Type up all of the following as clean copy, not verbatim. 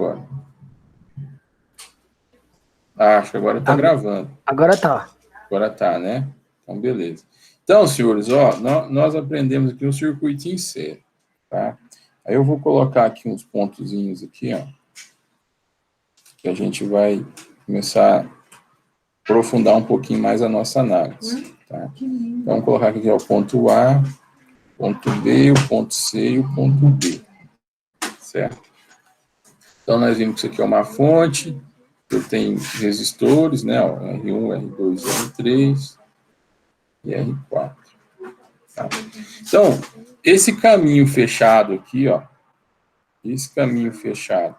agora? Ah, acho que agora está gravando. Agora tá. Agora tá, né? Então, beleza. Então, senhores, ó, nós aprendemos aqui um circuito em série, tá? Aí eu vou colocar aqui uns pontozinhos aqui, ó, que a gente vai começar a aprofundar um pouquinho mais a nossa análise, tá? Então, vamos colocar aqui ó, o ponto A, o ponto B, o ponto C e o ponto D, certo? Então, nós vimos que isso aqui é uma fonte, eu tenho resistores, né, ó, R1, R2, R3 e R4. Tá? Então, esse caminho fechado aqui, ó, esse caminho fechado,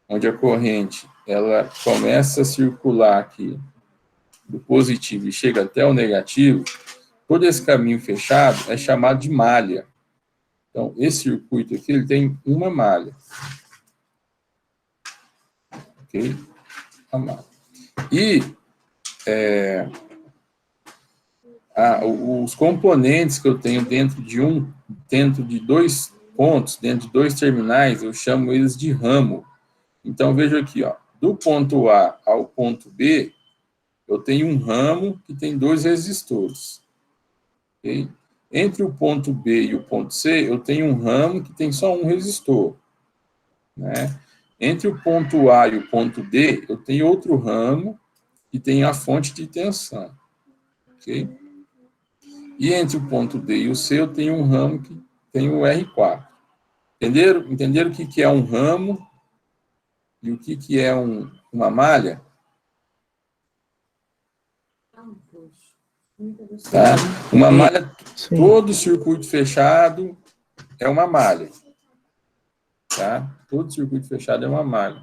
onde a corrente ela começa a circular aqui do positivo e chega até o negativo, todo esse caminho fechado é chamado de malha. Então, esse circuito aqui, ele tem uma malha. Ok? Uma malha. E os componentes que eu tenho dentro de dois pontos, dentro de dois terminais, eu chamo eles de ramo. Então, veja aqui, ó, do ponto A ao ponto B, eu tenho um ramo que tem dois resistores. Okay? Entre o ponto B e o ponto C, eu tenho um ramo que tem só um resistor. Né? Entre o ponto A e o ponto D, eu tenho outro ramo que tem a fonte de tensão. Ok? E entre o ponto D e o C, eu tenho um ramo que tem o R4. Entenderam o que é um ramo e o que é uma malha? Tá? Uma malha, todo circuito fechado é uma malha. Tá? Todo circuito fechado é uma malha.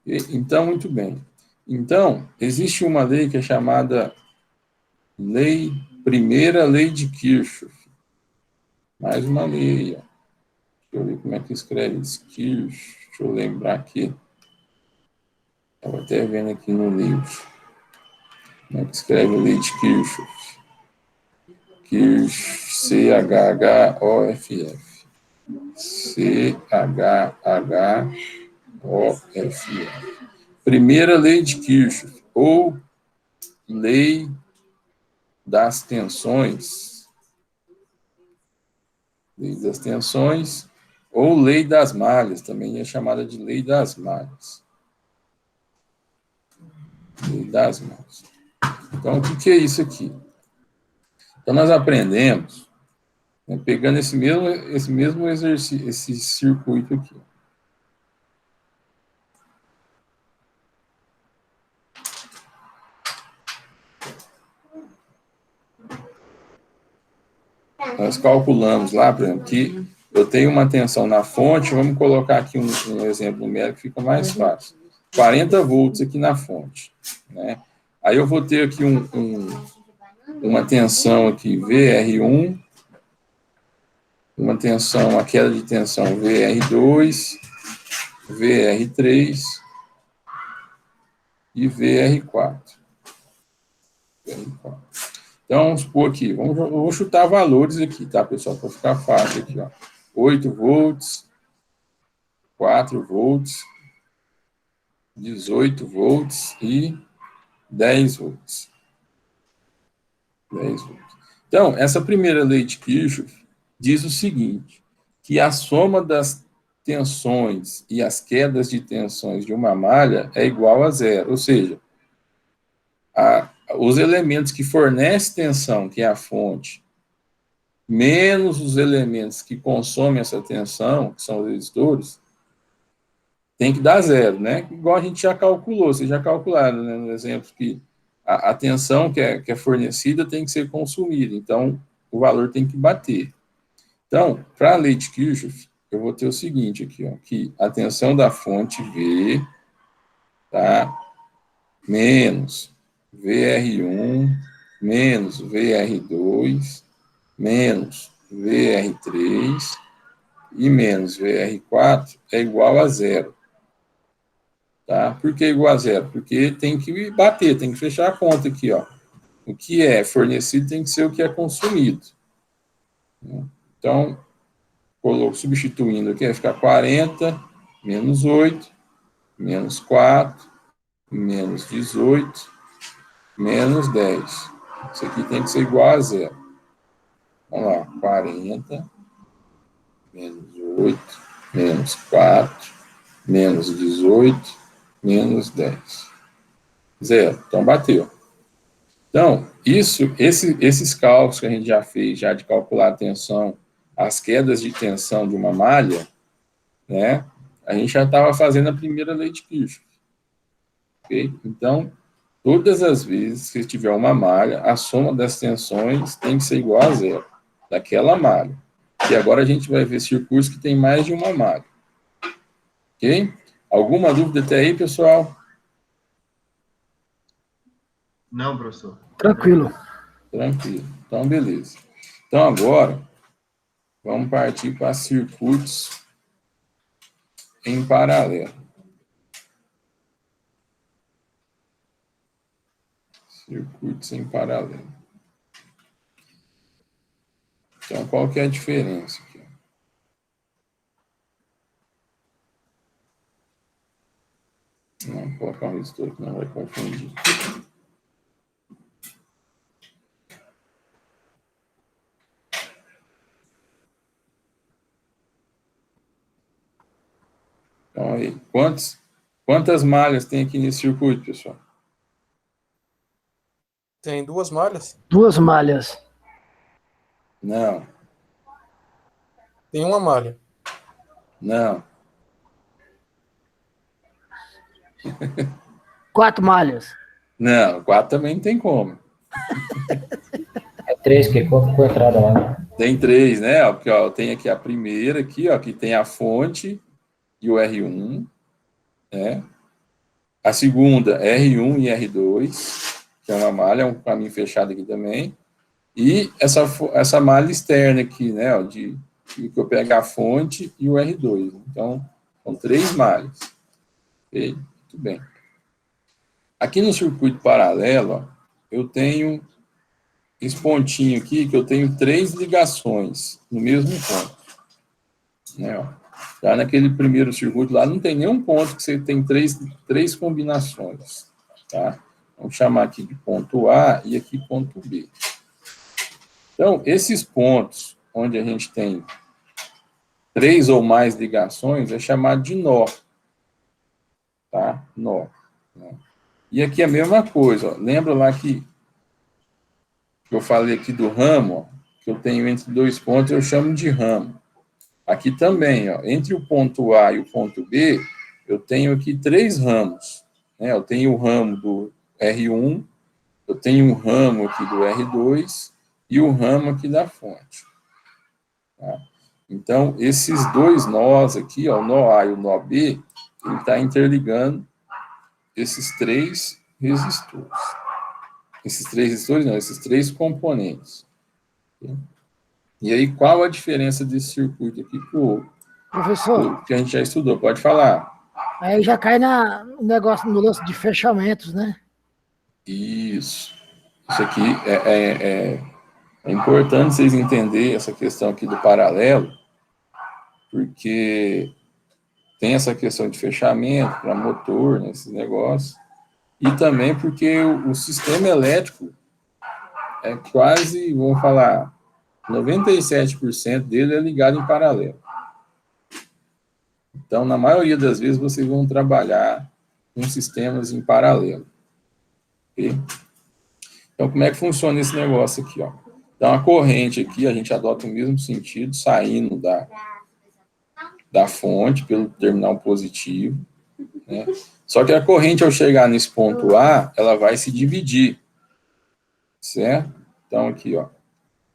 Então, muito bem. Então, existe uma lei que é chamada primeira lei de Kirchhoff. Mais uma lei. Ó. Deixa eu ver como é que escreve isso. Kirchhoff. Deixa eu lembrar aqui. Estava até vendo aqui no livro. Como é que escreve a lei de Kirchhoff? Kirchhoff, C-H-H-O-F-F. C-H-H-O-F-F. Primeira lei de Kirchhoff, ou lei das tensões, ou lei das malhas, também é chamada de lei das malhas. Lei das malhas. Então, o que é isso aqui? Então, nós aprendemos, né, pegando esse mesmo exercício, esse circuito aqui. Nós calculamos lá, por exemplo, que eu tenho uma tensão na fonte, vamos colocar aqui um exemplo numérico que fica mais fácil. 40 volts aqui na fonte. Né? Aí eu vou ter aqui uma tensão aqui, VR1, uma queda de tensão VR2, VR3 e VR4. Então, vamos supor aqui, eu vou chutar valores aqui, tá, pessoal, para ficar fácil aqui, ó. 8 volts, 4 volts, 18 volts e 10 volts. 10 volts. Então, essa primeira lei de Kirchhoff diz o seguinte, que a soma das tensões e as quedas de tensões de uma malha é igual a zero, ou seja, os elementos que fornecem tensão, que é a fonte, menos os elementos que consomem essa tensão, que são os resistores, tem que dar zero, né? Igual a gente já calculou, vocês já calcularam, né? No exemplo que a tensão que é fornecida tem que ser consumida, então o valor tem que bater. Então, para a lei de Kirchhoff, eu vou ter o seguinte aqui, ó, que a tensão da fonte V, tá? Menos VR1, menos VR2, menos VR3 e menos VR4 é igual a zero. Tá? Por que igual a zero? Porque tem que bater, tem que fechar a conta aqui, ó. O que é fornecido tem que ser o que é consumido. Então, substituindo aqui, vai ficar 40, menos 8, menos 4, menos 18, menos 10. Isso aqui tem que ser igual a zero. Vamos lá, 40, menos 8, menos 4, menos 18, menos 10. Zero. Então, bateu. Então, esses cálculos que a gente já fez, já de calcular a tensão, as quedas de tensão de uma malha, né? A gente já estava fazendo a primeira lei de Kirchhoff. Ok? Então, todas as vezes que tiver uma malha, a soma das tensões tem que ser igual a zero, daquela malha. E agora a gente vai ver circuitos que tem mais de uma malha. Ok? Alguma dúvida até aí, pessoal? Não, professor. Tranquilo. Tranquilo. Então, beleza. Então, agora, vamos partir para circuitos em paralelo. Circuitos em paralelo. Então, qual que é a diferença aqui? Não, vou colocar um resistor que não vai confundir. Então, aí, quantas malhas tem aqui nesse circuito, pessoal? Tem 2 malhas? 2 malhas. Não, Tem 1 malha. não. 4 malhas. Não, 4 também não tem como. É 3, que com a entrada lá. Tem 3, né? Ó, porque, ó, tem aqui a primeira, aqui, ó, que tem a fonte e o R1, né? A segunda, R1 e R2, que é uma malha, é um caminho fechado aqui também. E essa malha externa aqui, né? Ó, que eu pego a fonte e o R2. Então, são 3 malhas. Ok? Muito bem. Aqui no circuito paralelo, ó, eu tenho esse pontinho aqui, que eu tenho 3 ligações no mesmo ponto. Né, ó. Já naquele primeiro circuito lá, não tem nenhum ponto que você tem três combinações. Tá? Vamos chamar aqui de ponto A e aqui ponto B. Então, esses pontos onde a gente tem 3 ou mais ligações é chamado de nó. Tá? Nó. Né? E aqui a mesma coisa. Ó. Lembra lá que eu falei aqui do ramo, ó, que eu tenho entre 2 pontos, eu chamo de ramo. Aqui também, ó, entre o ponto A e o ponto B, eu tenho aqui 3 ramos. Né? Eu tenho o ramo do R1, eu tenho um ramo aqui do R2 e o ramo aqui da fonte. Tá? Então, esses 2 nós aqui, ó, o nó A e o nó B, ele está interligando esses 3 resistores. Esses 3 resistores, não, esses 3 componentes. Okay? E aí, qual a diferença desse circuito aqui Professor, que a gente já estudou? Pode falar. aí já cai no negócio, no lance de fechamentos, né? Isso. Isso aqui é importante vocês entenderem essa questão aqui do paralelo, porque tem essa questão de fechamento para motor, né, esses negócios, e também porque o sistema elétrico é quase, vamos falar, 97% dele é ligado em paralelo. Então, na maioria das vezes, vocês vão trabalhar com sistemas em paralelo. Okay? Então, como é que funciona esse negócio aqui? Ó? Então, a corrente aqui, a gente adota o mesmo sentido, saindo da fonte pelo terminal positivo. Né? Só que a corrente, ao chegar nesse ponto A, ela vai se dividir. Certo? Então, aqui, ó,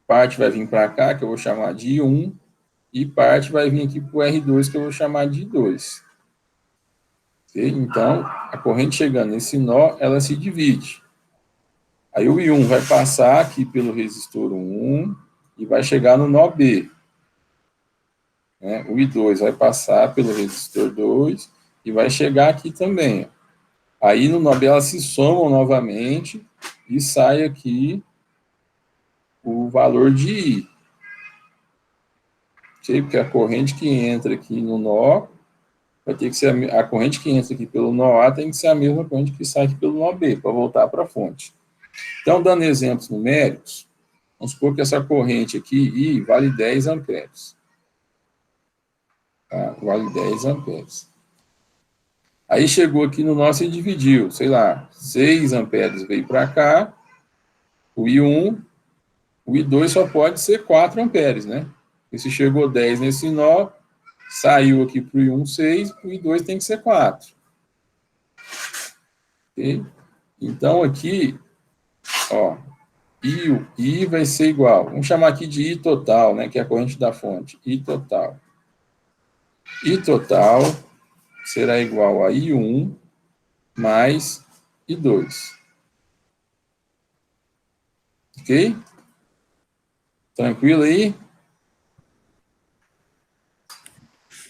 parte vai vir para cá, que eu vou chamar de I1, e parte vai vir aqui para o R2, que eu vou chamar de I2. Okay? Então, a corrente chegando nesse nó, ela se divide. Aí o I1 vai passar aqui pelo resistor 1 e vai chegar no nó B. Né? O I2 vai passar pelo resistor 2 e vai chegar aqui também. Ó. Aí no nó B elas se somam novamente e sai aqui o valor de I. ok? Porque a corrente que entra aqui no nó vai ter que ser a corrente que entra aqui pelo nó A tem que ser a mesma corrente que sai aqui pelo nó B, para voltar para a fonte. Então, dando exemplos numéricos, vamos supor que essa corrente aqui, I, vale 10 amperes. Tá? Vale 10 amperes. Aí chegou aqui no nosso e dividiu, sei lá, 6 amperes veio para cá, o I1, o I2 só pode ser 4 amperes, né? E se chegou 10 nesse nó, saiu aqui para o I1 6, o I2 tem que ser 4. Ok? Então, aqui, ó, I vai ser igual, vamos chamar aqui de I total, né, que é a corrente da fonte, I total. I total será igual a I1 mais I2. Ok? Tranquilo aí?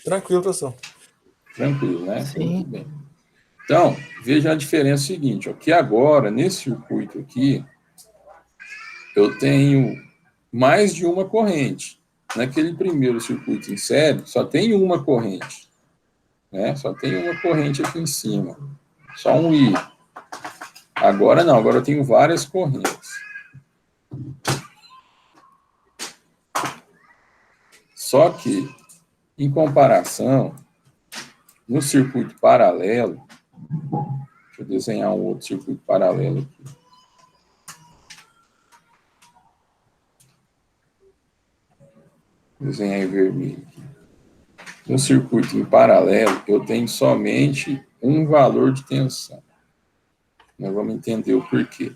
Tranquilo, professor. Tranquilo, né? Sim. Muito bem. Então, veja a diferença seguinte, ó, que agora, nesse circuito aqui, eu tenho mais de uma corrente. Naquele primeiro circuito em série, só tem uma corrente. Né? Só tem uma corrente aqui em cima. Só um I. Agora não, agora eu tenho várias correntes. Só que, em comparação, no circuito paralelo, deixa eu desenhar um outro circuito paralelo aqui. Desenhar em vermelho aqui. No circuito em paralelo, eu tenho somente um valor de tensão. Nós vamos entender o porquê.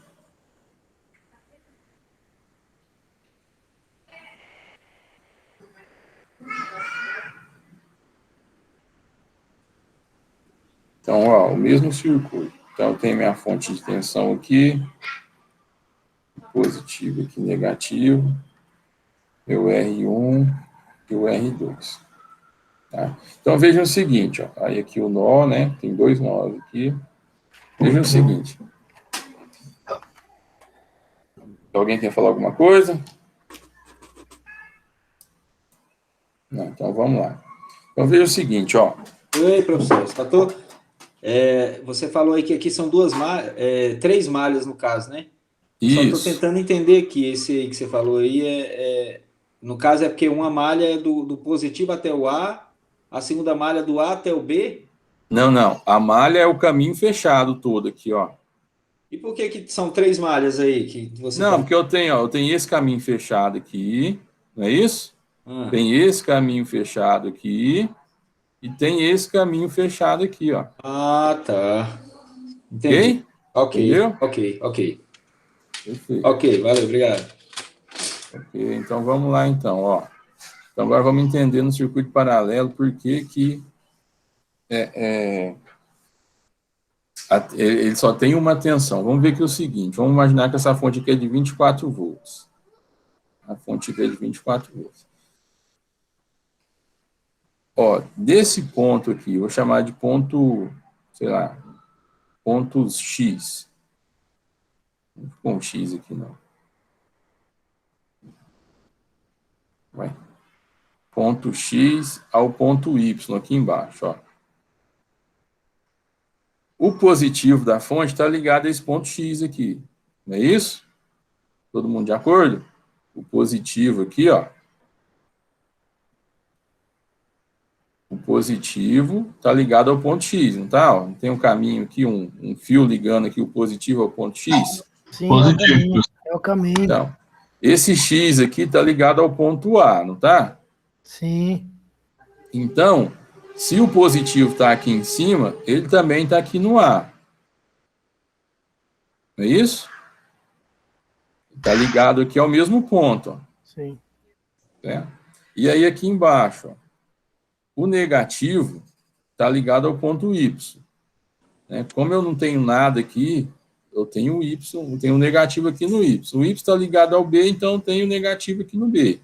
Então, ó, o mesmo circuito. Então, eu tenho minha fonte de tensão aqui, positivo aqui, negativo, meu R1 e o R2. Tá? Então, vejam o seguinte, ó, aí aqui o nó, né, tem 2 nós aqui. Vejam o seguinte. Alguém quer falar alguma coisa? Não, então, vamos lá. Então, veja o seguinte, ó. Oi, professor, Estou... você falou aí que aqui são três malhas no caso, né? Só estou Isso. tentando entender aqui, esse aí que você falou aí, no caso é porque uma malha é do positivo até o A, a segunda malha do A até o B? Não, não. A malha é o caminho fechado todo aqui, ó. E por que são 3 malhas aí que você Não, falou? porque eu tenho esse caminho fechado aqui, não é isso? Ah. Tem esse caminho fechado aqui e tem esse caminho fechado aqui, ó. Ah, tá. Entendi. Ok, Entendeu? ok. Perfeito. Ok, valeu, obrigado. Ok, então vamos lá então, ó. Então agora vamos entender no circuito paralelo por que ele só tem uma tensão. Vamos ver que é o seguinte, vamos imaginar que essa fonte aqui é de 24 volts. A fonte aqui é de 24 volts. Ó, desse ponto aqui, eu vou chamar de ponto, sei lá, ponto X. Não ficou um X aqui, não. Vai. Ponto X ao ponto Y, aqui embaixo, ó. O positivo da fonte está ligado a esse ponto X aqui. Não é isso? Todo mundo de acordo? O positivo aqui, ó. O positivo está ligado ao ponto X, não tá? Ó, tem um caminho aqui, um fio ligando aqui o positivo ao ponto X. Sim, Positivo. é o caminho. Então, esse X aqui está ligado ao ponto A, não tá? Sim, Então, se o positivo está aqui em cima, ele também está aqui no A. Não é isso? Está ligado aqui ao mesmo ponto, ó. sim. Certo? E aí aqui embaixo, ó, o negativo está ligado ao ponto Y. Né? Como eu não tenho nada aqui, eu tenho o Y, eu tenho o negativo aqui no Y. O Y está ligado ao B, então eu tenho o negativo aqui no B.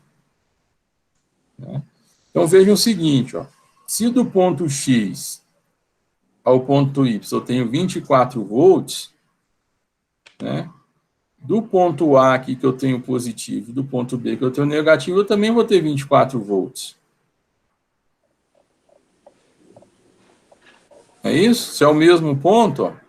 Né? Então vejam o seguinte, ó, se do ponto X ao ponto Y eu tenho 24 volts, né? Do ponto A aqui que eu tenho positivo, do ponto B que eu tenho negativo, eu também vou ter 24 volts. é isso? Se é o mesmo ponto, ó.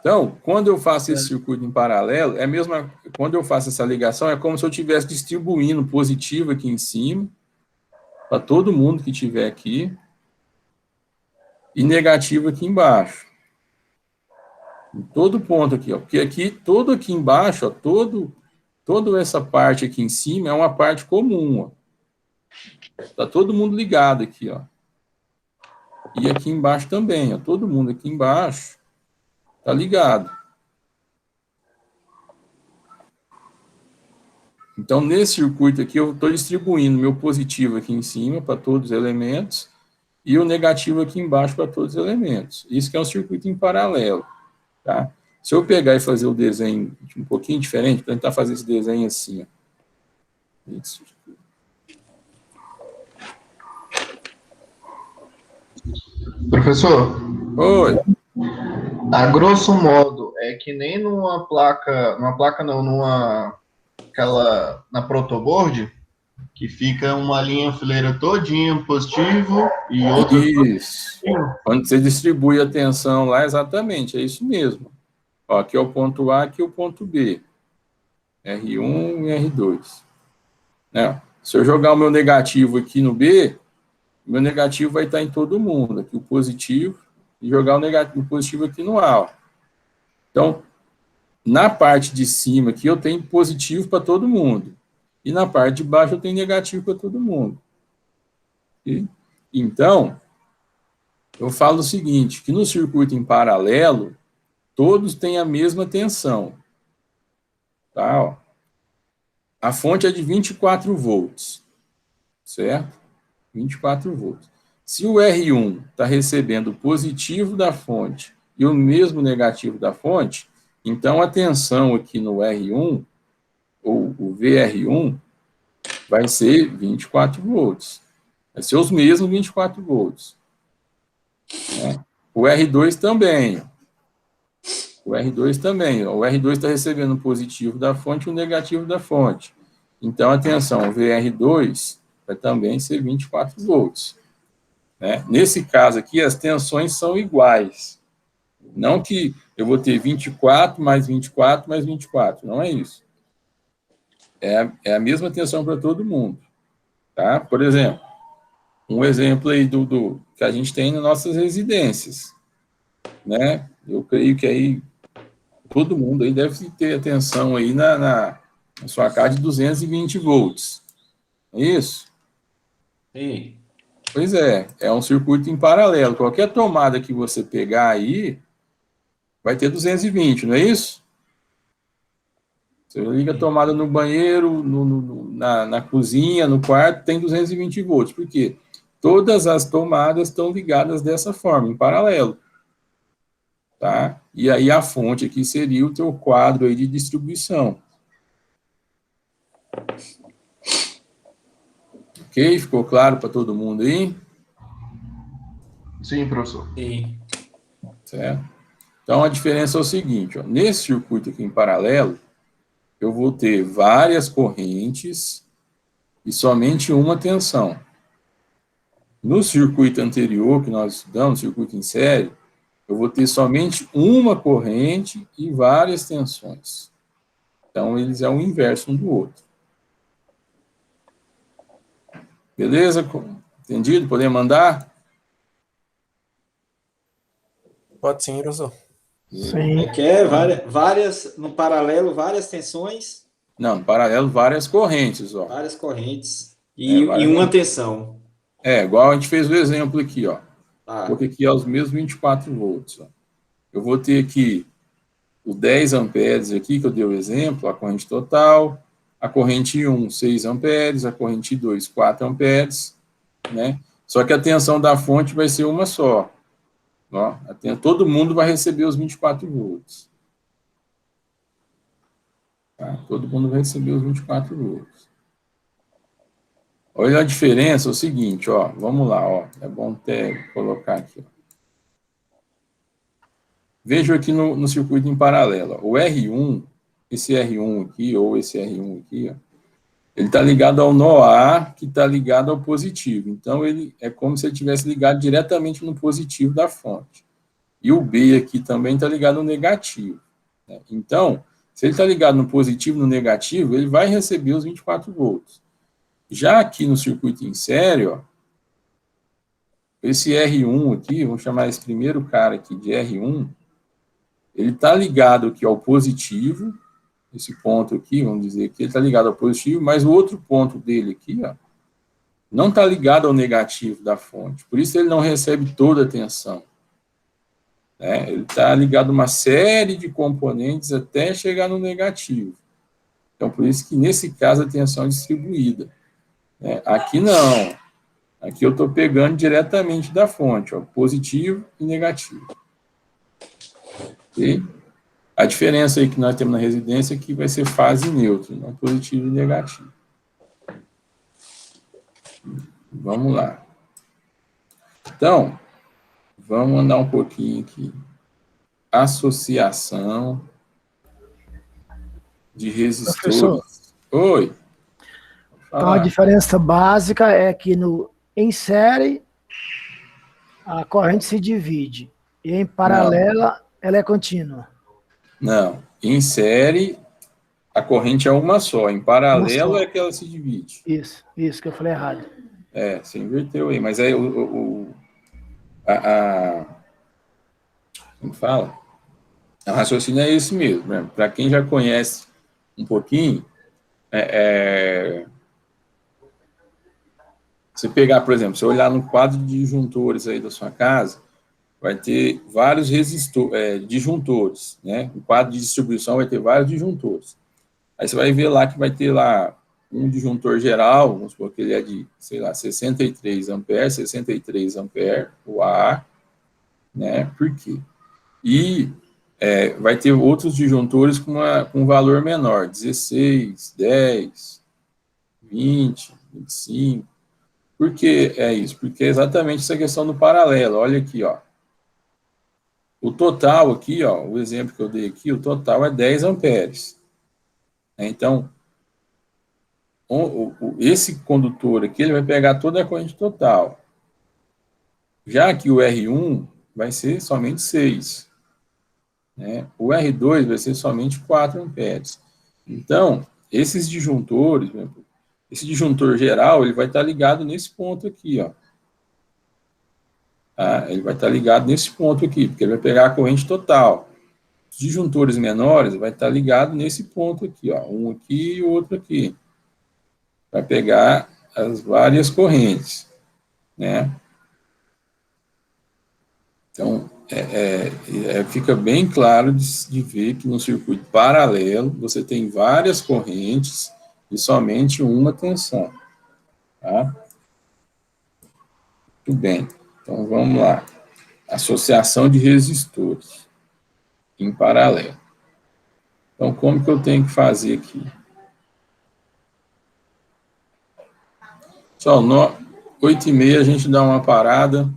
Então, quando eu faço esse circuito em paralelo, é a mesma, quando eu faço essa ligação, é como se eu estivesse distribuindo positivo aqui em cima, para todo mundo que estiver aqui, e negativo aqui embaixo. Em todo ponto aqui, ó. Porque aqui, todo aqui embaixo, ó, toda essa parte aqui em cima é uma parte comum, ó. Tá todo mundo ligado aqui, ó. E aqui embaixo também, ó. Todo mundo aqui embaixo tá ligado. Então, nesse circuito aqui, eu estou distribuindo meu positivo aqui em cima para todos os elementos e o negativo aqui embaixo para todos os elementos. Isso que é um circuito em paralelo, tá? Se eu pegar e fazer o desenho um pouquinho diferente, para tentar fazer esse desenho assim, ó. Isso. Professor, Oi. a grosso modo, é que nem numa placa não, na protoboard, que fica uma linha fileira todinha positivo e outra Isso. Quando você distribui a tensão lá, exatamente, é isso mesmo. Ó, aqui é o ponto A, aqui é o ponto B. R1 e R2. Né? Se eu jogar o meu negativo aqui no B, o meu negativo vai estar em todo mundo. Aqui o positivo, e jogar o positivo aqui no A. Ó. Então, na parte de cima aqui, eu tenho positivo para todo mundo. E na parte de baixo, eu tenho negativo para todo mundo. E, então, eu falo o seguinte, que no circuito em paralelo, todos têm a mesma tensão. Tá? Ó. A fonte é de 24 volts. Certo? 24 volts. Se o R1 está recebendo o positivo da fonte e o mesmo negativo da fonte, então a tensão aqui no R1, ou o VR1, vai ser 24 volts. Vai ser os mesmos 24 volts. Né? O R2 também. O R2 também. O R2 está recebendo o positivo da fonte e o negativo da fonte. Então, a tensão VR2 vai também ser 24 volts. Né? Nesse caso aqui, as tensões são iguais. Não que eu vou ter 24 mais 24 mais 24. Não é isso. É a mesma tensão para todo mundo. Tá? Por exemplo, um exemplo aí do que a gente tem nas nossas residências. Né? Eu creio que aí todo mundo aí deve ter atenção aí na sua casa de 220 volts. É isso? Sim. Pois é um circuito em paralelo. Qualquer tomada que você pegar aí, vai ter 220, não é isso? Você liga a tomada no banheiro, na cozinha, no quarto, tem 220 volts. Por quê? Todas as tomadas estão ligadas dessa forma, em paralelo. Tá? E aí a fonte aqui seria o teu quadro aí de distribuição. Ok? Ficou claro para todo mundo aí? Sim, professor. Sim. Certo? Então, a diferença é o seguinte, ó, nesse circuito aqui em paralelo, eu vou ter várias correntes e somente uma tensão. No circuito anterior, que nós estudamos, circuito em série, eu vou ter somente uma corrente e várias tensões. Então, eles é o inverso um do outro. Beleza? Entendido? Podemos mandar? Pode sim, professor. Sim. Quer várias, no paralelo, várias tensões, Não, no paralelo, várias correntes, ó. várias correntes e várias uma tensão. igual a gente fez o exemplo aqui, ó. Tá. Porque aqui é os mesmos 24 volts, ó. Eu vou ter aqui os 10 amperes aqui, que eu dei o exemplo, a corrente total, a corrente 1, 6 amperes, a corrente 2, 4 amperes, né? Só que a tensão da fonte vai ser uma só. Ó, todo mundo vai receber os 24 volts. Tá? Todo mundo vai receber os 24 volts. Olha a diferença, é o seguinte, ó, vamos lá, ó, é bom até colocar aqui, ó. Vejo aqui no circuito em paralelo, ó, o R1, esse R1 aqui, ou esse R1 aqui, ó, ele está ligado ao nó A, que está ligado ao positivo. Então, ele é como se ele tivesse ligado diretamente no positivo da fonte. E o B aqui também está ligado ao negativo, né? Então, se ele está ligado no positivo e no negativo, ele vai receber os 24 volts. Já aqui no circuito em série, ó, esse R1 aqui, vamos chamar esse primeiro cara aqui de R1, ele está ligado aqui ao positivo, esse ponto aqui, vamos dizer que ele está ligado ao positivo, mas o outro ponto dele aqui, ó, não está ligado ao negativo da fonte, por isso ele não recebe toda a tensão, né? Ele está ligado a uma série de componentes até chegar no negativo. Então, por isso que nesse caso a tensão é distribuída, né? Aqui não, aqui eu estou pegando diretamente da fonte, ó, positivo e negativo. Ok? A diferença aí que nós temos na residência é que vai ser fase neutra, não positivo e negativo. Vamos lá. Então, vamos andar um pouquinho aqui. Associação de resistores. Professor. Oi. Então, a diferença básica é que em série a corrente se divide e em paralela ela é contínua. Não, em série a corrente é uma só, em paralelo é que ela se divide. Isso que eu falei errado. É, você inverteu aí, mas aí como fala? O raciocínio é esse mesmo, né? Para quem já conhece um pouquinho, você pegar, por exemplo, você olhar no quadro de disjuntores aí da sua casa, vai ter vários disjuntores, né? O quadro de distribuição vai ter vários disjuntores. Aí você vai ver lá que vai ter lá um disjuntor geral, vamos supor que ele é de, sei lá, 63 amperes, o A, né? Por quê? E vai ter outros disjuntores com valor menor, 16, 10, 20, 25. Por que é isso? Porque é exatamente essa questão do paralelo. Olha aqui, ó. O total aqui, ó, o exemplo que eu dei aqui, o total é 10 amperes. Então, esse condutor aqui, ele vai pegar toda a corrente total. Já que o R1 vai ser somente 6. Né? O R2 vai ser somente 4 amperes. Então, esses disjuntores, esse disjuntor geral, ele vai estar ligado nesse ponto aqui, ó. Ele vai estar ligado nesse ponto aqui, porque ele vai pegar a corrente total. Os disjuntores menores vai estar ligado nesse ponto aqui, ó. Um aqui e o outro aqui. Vai pegar as várias correntes, né? Então, fica bem claro de ver que no circuito paralelo você tem várias correntes e somente uma tensão, tá? Muito bem. Então, vamos lá. Associação de resistores em paralelo. Então, como que eu tenho que fazer aqui? Pessoal, 8h30 a gente dá uma parada,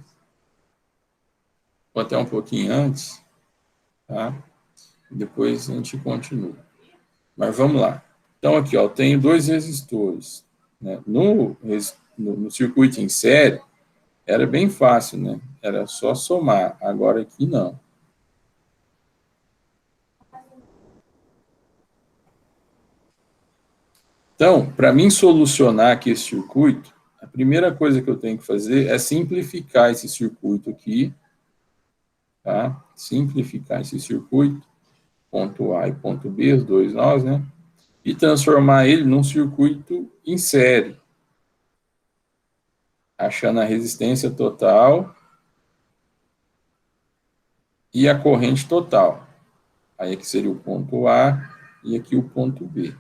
ou até um pouquinho antes, tá? Depois a gente continua. Mas vamos lá. Então, aqui, ó, eu tenho 2 resistores, né? No circuito em série, era bem fácil, né? Era só somar. Agora aqui não. Então, para mim solucionar aqui esse circuito, a primeira coisa que eu tenho que fazer é simplificar esse circuito aqui, tá? Simplificar esse circuito, ponto A e ponto B, os dois nós, né? E transformar ele num circuito em série, achando a resistência total e a corrente total. Aí aqui seria o ponto A e aqui o ponto B.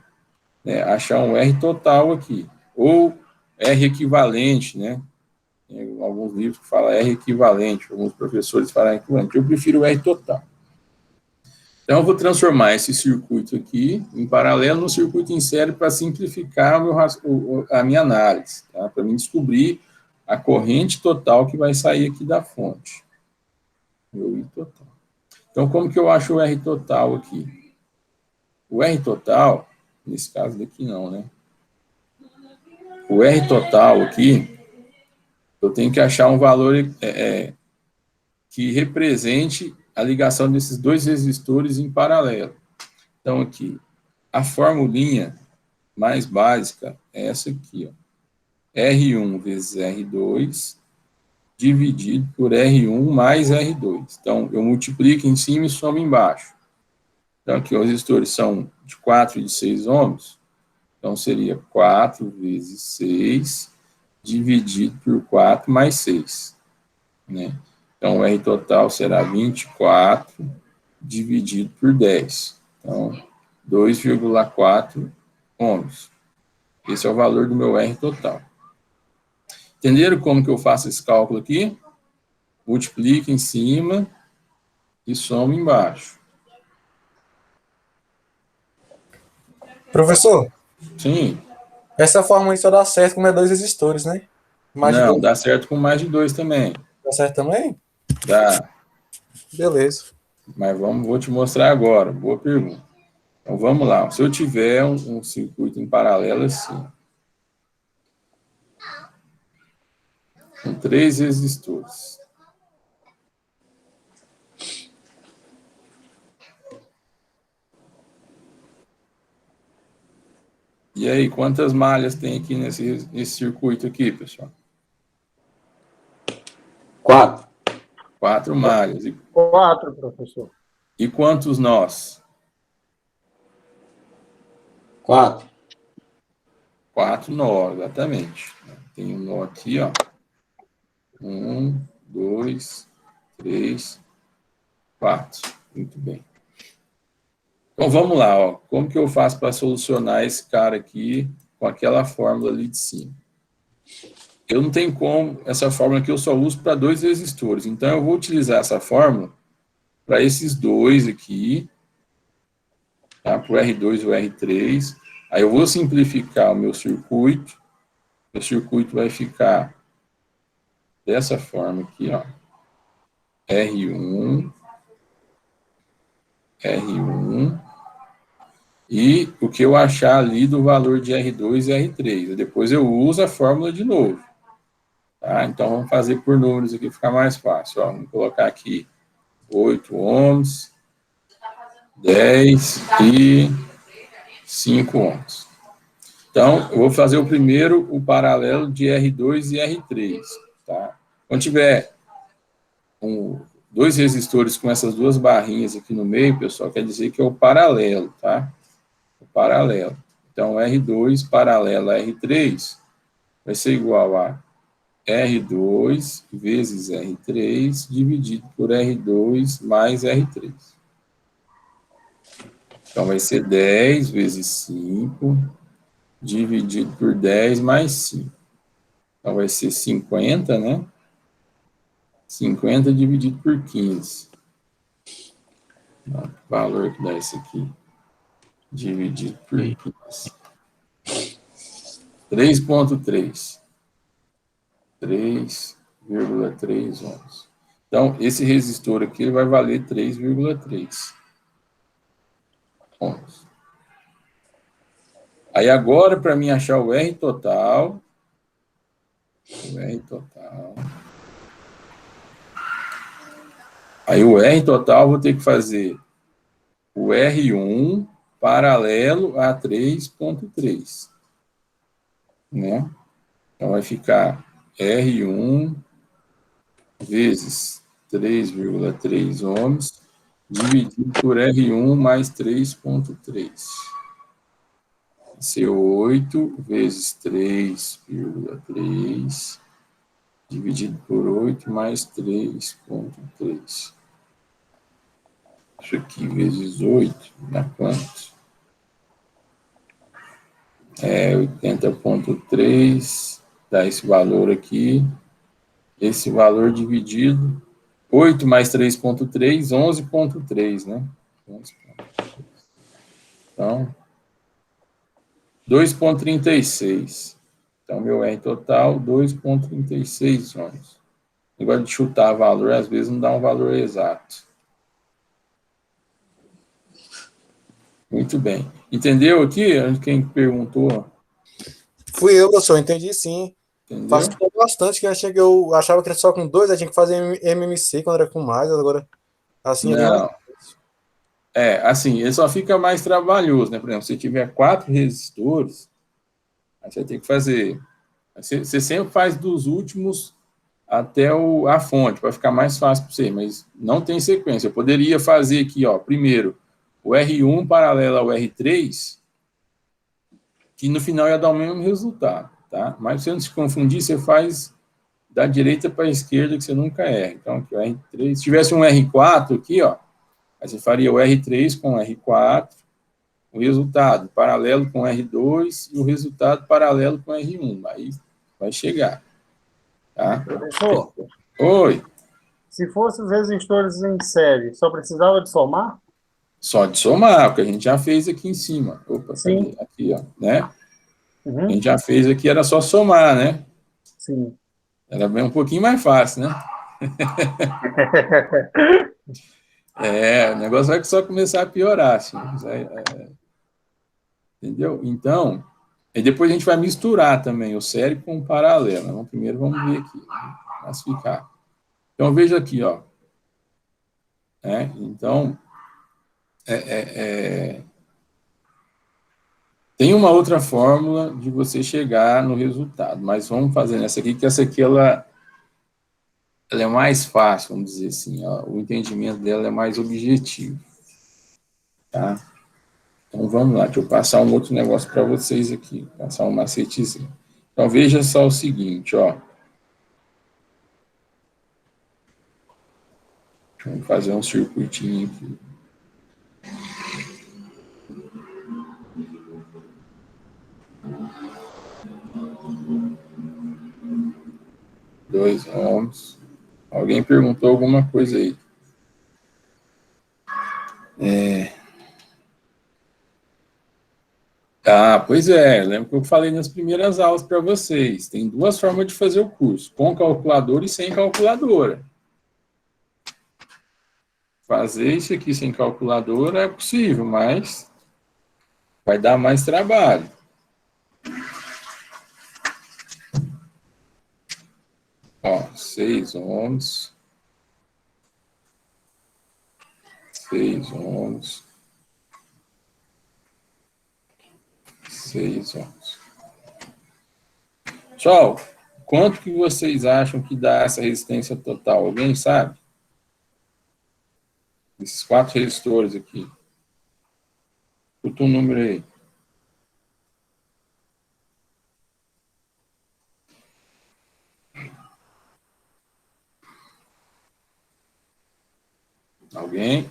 Né? Achar um R total aqui, ou R equivalente, né? Tem alguns livros que falam R equivalente, alguns professores falam equivalente. Eu prefiro o R total. Então, eu vou transformar esse circuito aqui, em paralelo, no circuito em série para simplificar a minha análise, tá? Para mim descobrir a corrente total que vai sair aqui da fonte. Meu I total. Então, como que eu acho o R total aqui? O R total, nesse caso daqui não, né? o R total aqui, eu tenho que achar um valor que represente a ligação desses dois resistores em paralelo. Então, aqui, a formulinha mais básica é essa aqui, ó. R1 vezes R2 dividido por R1 mais R2. Então, eu multiplico em cima e somo embaixo. Então, aqui os resistores são de 4 e de 6 ohms. Então, seria 4 vezes 6 dividido por 4 mais 6. Né? Então, o R total será 24 dividido por 10. Então, 2,4 ohms. Esse é o valor do meu R total. Entenderam como que eu faço esse cálculo aqui? Multiplico em cima e somo embaixo. Professor, Sim. essa fórmula aí só dá certo com dois resistores, né? Mais de Não, dois. dá certo com mais de 2 também. Dá certo também? Dá. Beleza. Mas vou te mostrar agora. Boa pergunta. Então, vamos lá. Se eu tiver um circuito em paralelo assim, com 3 resistores. E aí, quantas malhas tem aqui nesse circuito aqui, pessoal? 4. 4 malhas. 4, professor. E quantos nós? 4. 4 nós, exatamente. Tem um nó aqui, ó. 1, 2, 3, 4. Muito bem. Então, vamos lá, ó. Como que eu faço para solucionar esse cara aqui com aquela fórmula ali de cima? Eu não tenho como, essa fórmula aqui eu só uso para 2 resistores. Então, eu vou utilizar essa fórmula para esses dois aqui, tá? Para o R2 e o R3. Aí eu vou simplificar o meu circuito. O circuito vai ficar dessa forma aqui, ó. R1, R1, e o que eu achar ali do valor de R2 e R3. Depois eu uso a fórmula de novo. Tá? Então, vamos fazer por números aqui, ficar mais fácil. Ó, vamos colocar aqui 8 ohms, 10 e 5 ohms. Então, eu vou fazer o primeiro, o paralelo de R2 e R3. Tá? Quando tiver dois resistores com essas duas barrinhas aqui no meio, pessoal, quer dizer que é o paralelo, tá? O paralelo. Então, R2 paralelo a R3 vai ser igual a R2 vezes R3 dividido por R2 mais R3. Então, vai ser 10 vezes 5 dividido por 10 mais 5. Então, vai ser 50, né? 50 dividido por 15. O valor que dá isso aqui. Dividido por 15. 3,3. 3,3 ohms. Então, esse resistor aqui ele vai valer 3,3 ohms. Aí agora, para mim achar o R total, aí o R total, vou ter que fazer o R1 paralelo a 3,3. Né? Então, vai ficar R1 vezes 3,3 ohms dividido por R1 mais 3,3. Vai ser 8 vezes 3,3 dividido por 8 mais 3,3. Isso aqui vezes 8 dá quanto? É 80,3, dá esse valor aqui. Esse valor dividido, 8 mais 3,3, 11,3, né? 11,3. Então, 2,36. Então, meu R total, 2,36 ohms. Negócio de chutar valor, às vezes não dá um valor exato. Muito bem. Entendeu aqui? Quem perguntou? Fui eu, professor, entendi sim. Entendeu? Facilitou bastante, que eu achava que era só com 2, aí tinha que fazer MMC quando era com mais, agora assim é bem mais. Não. Assim, ele só fica mais trabalhoso, né? Por exemplo, se tiver 4 resistores, aí você tem que fazer. Você sempre faz dos últimos até a fonte, para ficar mais fácil para você, mas não tem sequência. Eu poderia fazer aqui, ó, primeiro o R1 paralelo ao R3, que no final ia dar o mesmo resultado, tá? Mas se você não se confundir, você faz da direita para a esquerda, que você nunca erra. Então, aqui o R3, se tivesse um R4 aqui, ó, aí você faria o R3 com o R4, o resultado paralelo com o R2 e o resultado paralelo com o R1. Aí vai chegar. Tá? Professor, Oi. se fosse os resistores em série, só precisava de somar? Só de somar, o que a gente já fez aqui em cima. Opa, Sim. cadê? Aqui, ó, né? Uhum. A gente já fez aqui, era só somar, né? Sim. Era bem um pouquinho mais fácil, né? O negócio vai só começar a piorar, assim. Entendeu? Então, e depois a gente vai misturar também o série com o paralelo. Então, primeiro vamos ver aqui, classificar. Então, veja aqui, ó. Então, tem uma outra fórmula de você chegar no resultado, mas vamos fazer nessa aqui, que essa aqui, ela é mais fácil, vamos dizer assim, ó, o entendimento dela é mais objetivo, tá? Então, vamos lá, deixa eu passar um outro negócio para vocês aqui, passar um macetezinho. Então, veja só o seguinte, ó. Vamos fazer um circuitinho aqui. Dois ohms. Alguém perguntou alguma coisa aí. Pois é, lembro que eu falei nas primeiras aulas para vocês. Tem 2 formas de fazer o curso, com calculadora e sem calculadora. Fazer isso aqui sem calculadora é possível, mas vai dar mais trabalho. Ó, 6 ohms. 6 ohms. 6 ohms. Pessoal, quanto que vocês acham que dá essa resistência total? Alguém sabe? Esses 4 resistores aqui. Escuta um número aí. Alguém?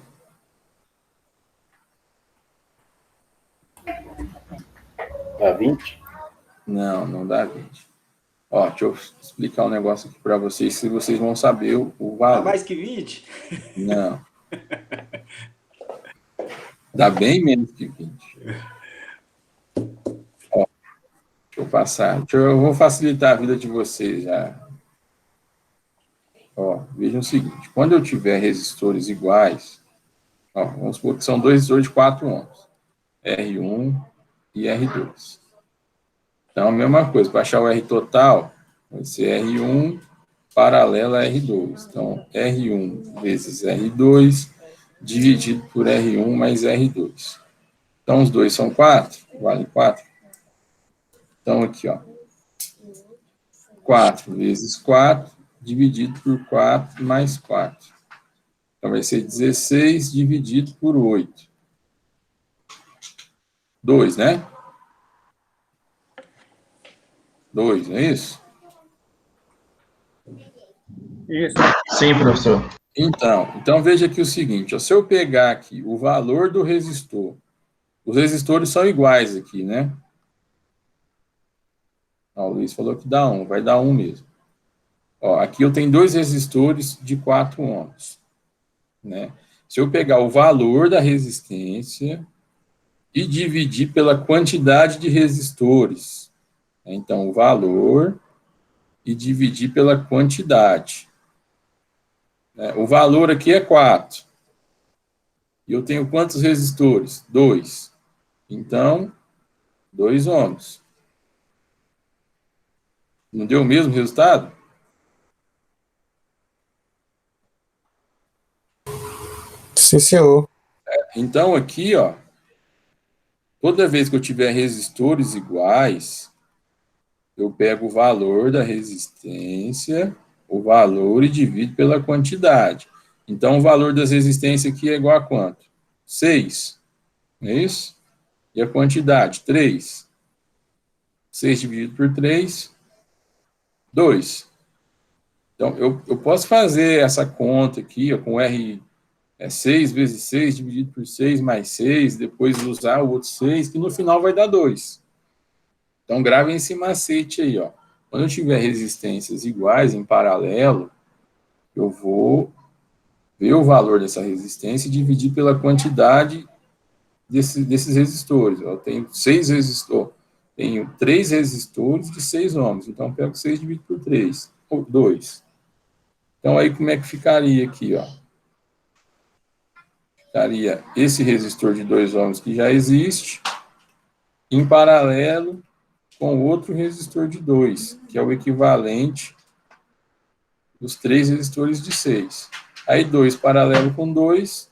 Dá 20? Não, não dá 20. Ó, deixa eu explicar um negócio aqui para vocês, se vocês vão saber o Dá valor. mais que 20? Não. Dá bem menos que 20. Ó, deixa eu passar. Eu vou facilitar a vida de vocês já. Ó, vejam o seguinte. Quando eu tiver resistores iguais, ó, vamos supor que são 2 resistores de 4 ohms. R1 e R2. Então, a mesma coisa. Para achar o R total, vai ser R1 paralelo a R2. Então, R1 vezes R2 dividido por R1 mais R2. Então, os dois são 4, vale 4. Então, aqui, ó. 4 vezes 4, dividido por 4 mais 4. Então, vai ser 16 dividido por 8. 2, né? 2, não é isso? Isso. Sim, professor. Então veja aqui o seguinte, ó, se eu pegar aqui o valor do resistor, os resistores são iguais aqui, né? Ó, o Luiz falou que dá 1, vai dar 1 mesmo. Ó, aqui eu tenho 2 resistores de 4 ohms, né? Se eu pegar o valor da resistência e dividir pela quantidade de resistores, né? Então, o valor e dividir pela quantidade. O valor aqui é 4. E eu tenho quantos resistores? 2. Então, 2 ohms. Não deu o mesmo resultado? Sim, senhor. Então, aqui, ó, toda vez que eu tiver resistores iguais, eu pego o valor da resistência, o valor e divido pela quantidade. Então, o valor das resistências aqui é igual a quanto? 6, não é isso? E a quantidade? 3. 6 dividido por 3, 2. Então, eu posso fazer essa conta aqui, ó, com R 6 vezes 6 dividido por 6 mais 6, depois usar o outro 6, que no final vai dar 2. Então, gravem esse macete aí, ó. Quando eu tiver resistências iguais em paralelo, eu vou ver o valor dessa resistência e dividir pela quantidade desses resistores. Eu tenho 6 resistores, tenho 3 resistores de 6 ohms. Então, eu pego 6 dividido por 3, ou 2. Então, aí como é que ficaria aqui, ó? Ficaria esse resistor de 2 ohms que já existe, em paralelo com outro resistor de 2, que é o equivalente dos 3 resistores de 6. Aí 2 paralelo com 2,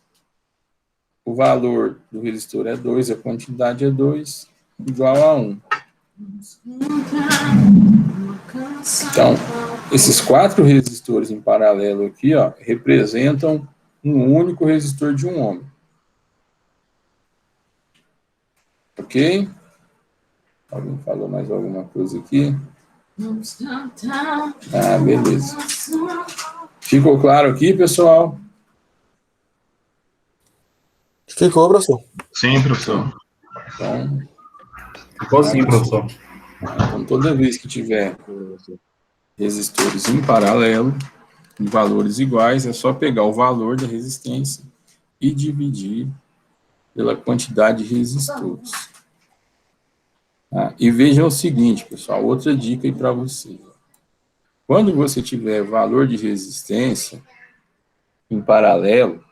o valor do resistor é 2, a quantidade é 2, igual a 1. Então, esses 4 resistores em paralelo aqui, ó, representam um único resistor de 1 ohm. Ok? Alguém falou mais alguma coisa aqui? Ah, beleza. Ficou claro aqui, pessoal? Ficou, professor. Sim, professor. Então, Ficou sim, professor. então, toda vez que tiver resistores em paralelo, em valores iguais, é só pegar o valor da resistência e dividir pela quantidade de resistores. E vejam o seguinte, pessoal, outra dica aí para vocês. Quando você tiver valor de resistência em paralelo,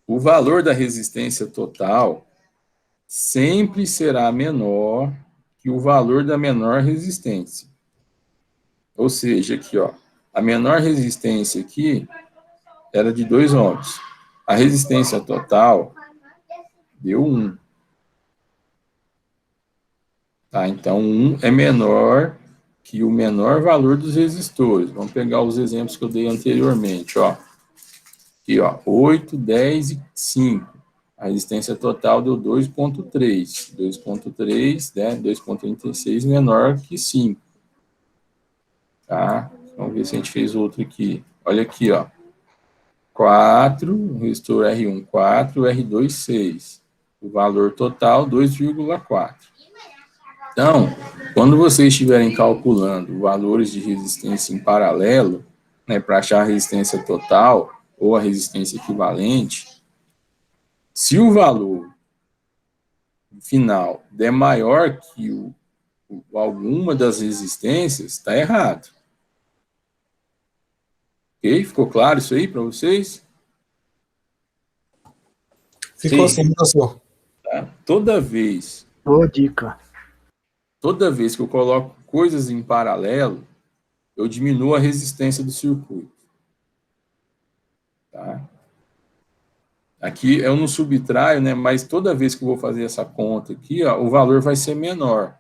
o valor da resistência total sempre será menor que o valor da menor resistência. Ou seja, aqui, ó, a menor resistência aqui era de 2 ohms. A resistência total deu 1. Tá? Então, 1 é menor que o menor valor dos resistores. Vamos pegar os exemplos que eu dei anteriormente, ó. Aqui, ó, 8, 10 e 5. A resistência total deu 2,3. 2,3, né? 2,36 menor que 5. Tá? Vamos ver se a gente fez outro aqui. Olha aqui, ó. 4, resistor R1, 4, R2, 6. O valor total, 2,4. Então, quando vocês estiverem calculando valores de resistência em paralelo, né, para achar a resistência total ou a resistência equivalente, se o valor final der maior que alguma das resistências, está errado. Ok? Ficou claro isso aí para vocês? Ficou sim, professor. Tá? Toda vez Boa dica. que eu coloco coisas em paralelo, eu diminuo a resistência do circuito. Tá? Aqui eu não subtraio, né, mas toda vez que eu vou fazer essa conta aqui, ó, o valor vai ser menor.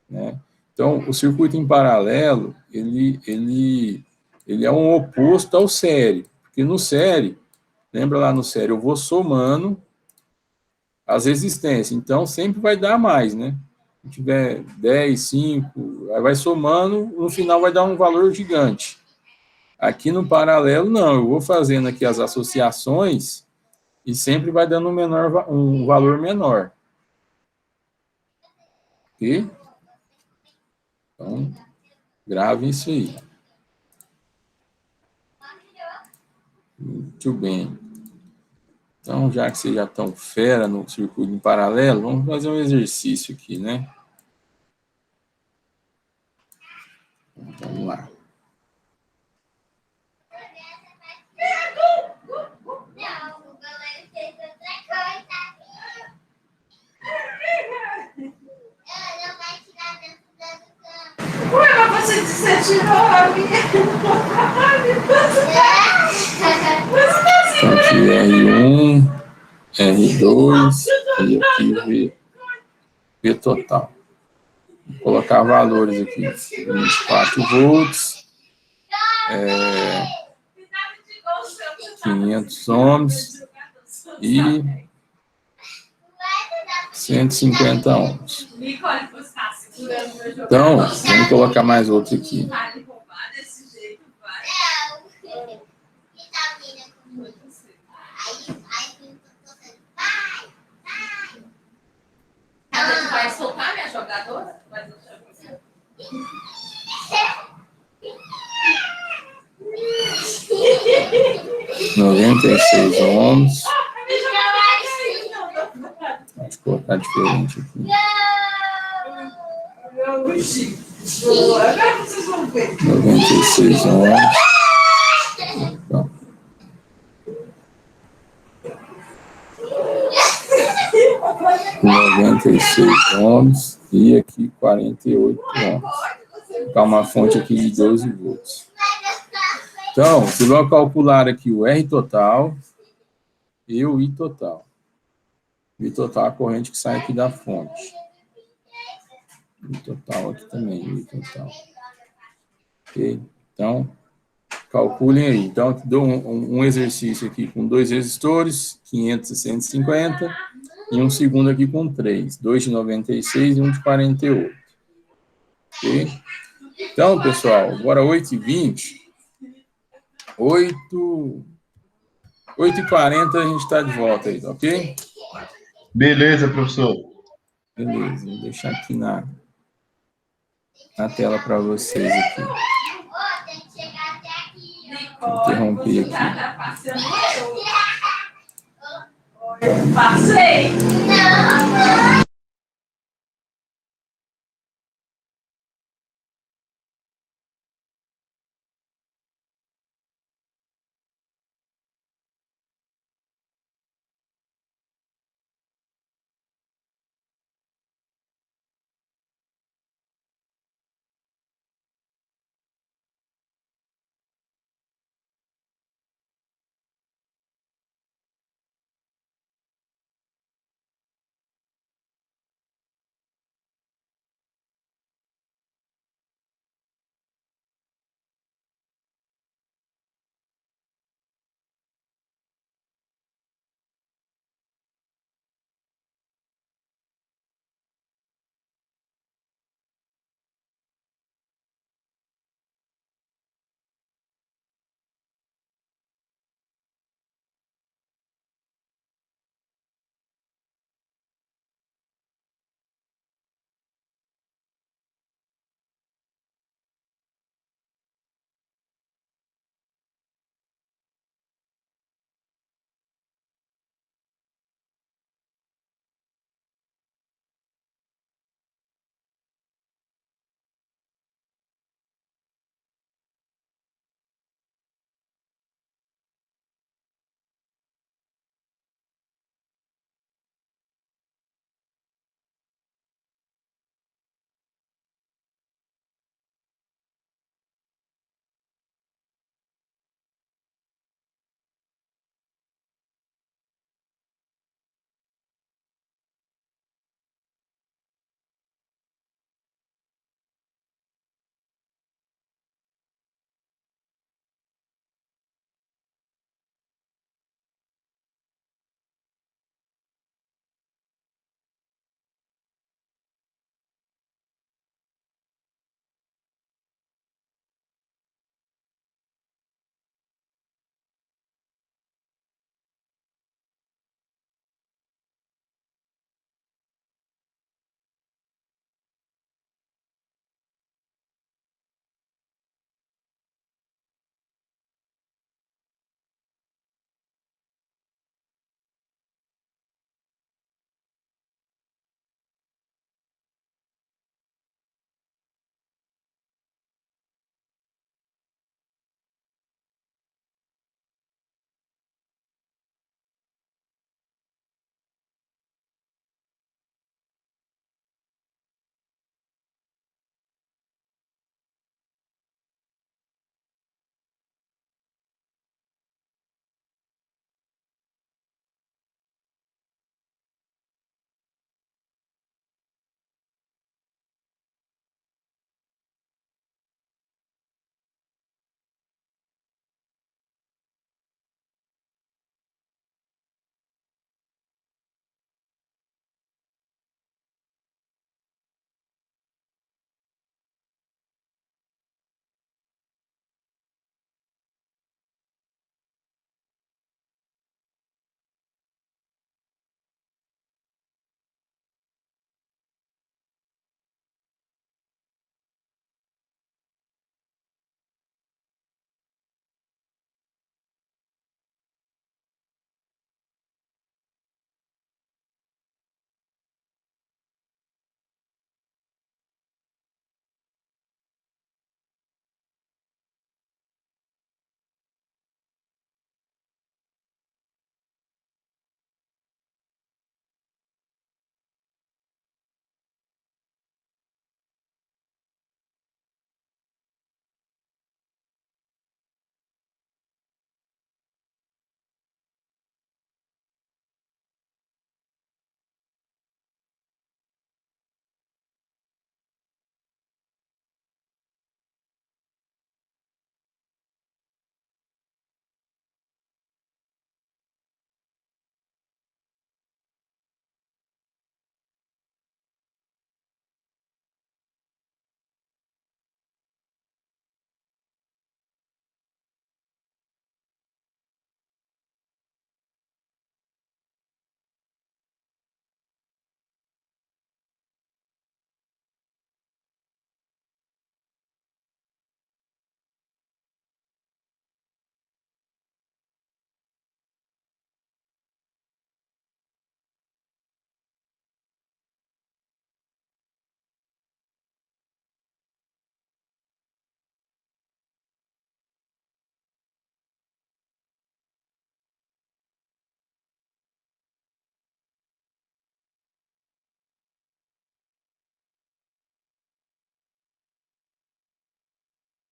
Né? Então, o circuito em paralelo, ele é um oposto ao série. Porque no série, lembra lá no série, eu vou somando as resistências. Então, sempre vai dar mais, né? Se tiver 10, 5, aí vai somando, no final vai dar um valor gigante. Aqui no paralelo, não. Eu vou fazendo aqui as associações e sempre vai dando um valor menor. Ok? Então, grave isso aí. Muito bem. Então, já que vocês já estão fera no circuito em paralelo, vamos fazer um exercício aqui, né? Vamos lá. Então, aqui R1, R2 e aqui V total. Vou colocar valores aqui. 24 volts, 500 ohms e 150 ohms. Então, vamos colocar mais outro aqui. Vai soltar minha jogadora? Vai soltar você? 96 ohms. Deixa eu colocar diferente aqui. 96 ohms. Então. 96 ohms e aqui 48 ohms. Tá uma fonte aqui de 12 volts. Então, você vai calcular aqui o R total e o I total. O I total é a corrente que sai aqui da fonte. O I total aqui também, o I total. Ok? Então, calculem aí. Então, eu dou um exercício aqui com 2 resistores, 500 e 150, e um segundo aqui com 3, 2 de 96 e um de 48. Ok? Então, pessoal, agora 8h20, 8h40 a gente está de volta aí, ok? Beleza, professor. Beleza, vou deixar aqui na tela para vocês aqui. Vou interromper aqui. Passei!